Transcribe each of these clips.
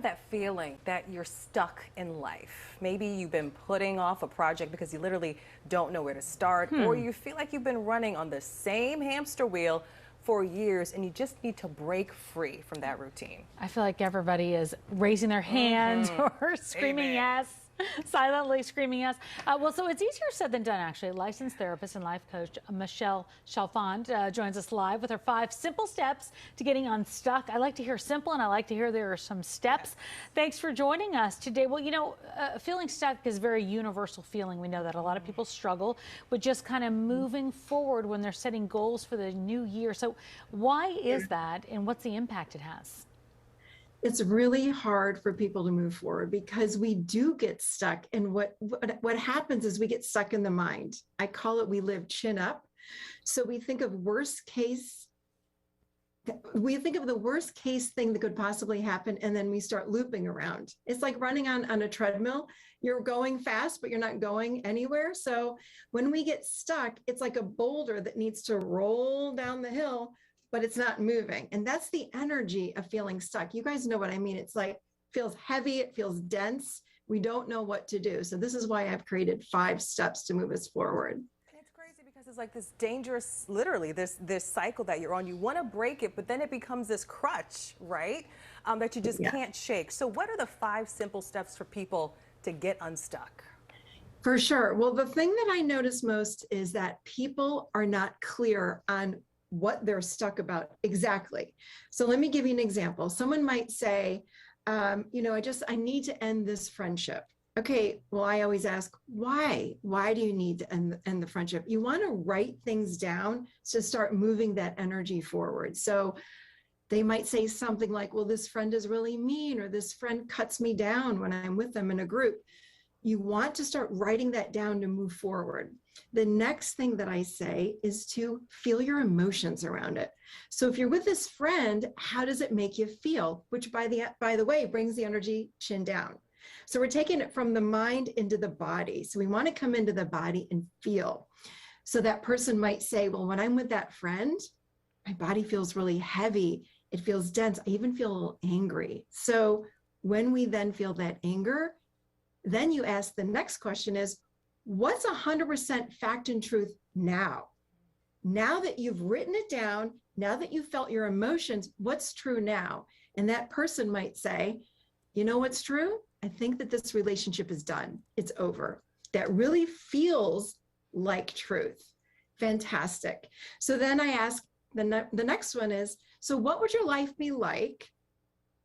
have that feeling that you're stuck in life? Maybe you've been putting off a project because you literally don't know where to start, or you feel like you've been running on the same hamster wheel for years and you just need to break free from that routine. I feel like everybody is raising their hand or screaming yes. Silently screaming yes. Well, so it's easier said than done, actually. Licensed therapist and life coach Michelle Chalfant joins us live with her 5 simple steps to getting unstuck. I like to hear simple, and I like to hear there are some steps. Thanks for joining us today. Well, you know, feeling stuck is a very universal feeling. We know that a lot of people struggle with just kind of moving forward when they're setting goals for the new year. So why is that, and what's the impact it has? It's really hard for people to move forward because we do get stuck. And what happens is we get stuck in the mind. I call it, we live chin up. So we think of the worst case thing that could possibly happen, and then we start looping around. It's like running on a treadmill. You're going fast, but you're not going anywhere. So when we get stuck, it's like a boulder that needs to roll down the hill, but it's not moving. And that's the energy of feeling stuck. You guys know what I mean. It's like, feels heavy, it feels dense. We don't know what to do. So this is why I've created 5 steps to move us forward. It's crazy because it's like this dangerous, literally this cycle that you're on. You want to break it, but then it becomes this crutch, right? That you just can't shake. So what are the 5 simple steps for people to get unstuck? For sure. Well, the thing that I notice most is that people are not clear on what they're stuck about exactly. So let me give you an example. Someone might say, you know, I need to end this friendship. Okay, well, I always ask, why? Why do you need to end the friendship? You want to write things down to start moving that energy forward. So they might say something like, well, this friend is really mean, or this friend cuts me down when I'm with them in a group. You want to start writing that down to move forward. The next thing that I say is to feel your emotions around it. So if you're with this friend, how does it make you feel? Which by the way, brings the energy chin down. So we're taking it from the mind into the body. So we want to come into the body and feel. So that person might say, well, when I'm with that friend, my body feels really heavy. It feels dense. I even feel a little angry. So when we then feel that anger, then you ask the next question is, what's 100% fact and truth now? Now that you've written it down, now that you've felt your emotions, what's true now? And that person might say, you know what's true? I think that this relationship is done. It's over. That really feels like truth. Fantastic. So then I ask, the next one is, so what would your life be like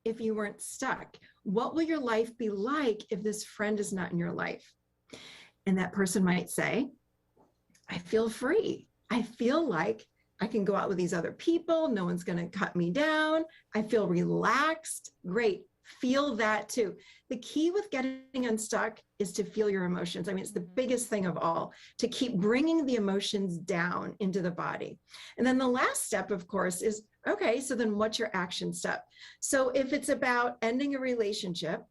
if you weren't stuck? What will your life be like if this friend is not in your life? And that person might say, I feel free. I feel like I can go out with these other people. No one's going to cut me down. I feel relaxed. Great. Feel that too. The key with getting unstuck is to feel your emotions. I mean, it's the biggest thing of all, to keep bringing the emotions down into the body. And then the last step, of course, is, okay, so then what's your action step? So if it's about ending a relationship,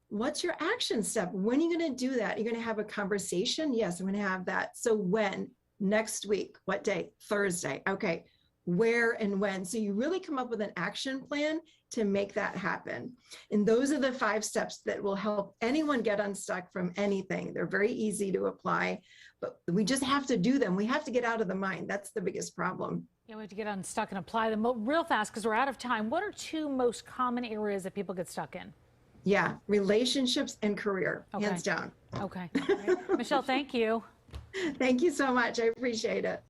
what's your action step? When are you going to do that? You're going to have a conversation? Yes, I'm going to have that. So when? Next week. What day? Thursday. Okay. Where and when? So you really come up with an action plan to make that happen. And those are the 5 steps that will help anyone get unstuck from anything. They're very easy to apply, but we just have to do them. We have to get out of the mind. That's the biggest problem. Yeah, we have to get unstuck and apply them real fast because we're out of time. What are 2 most common areas that people get stuck in? Yeah, relationships and career, hands down. Okay. Michelle, thank you. Thank you so much. I appreciate it.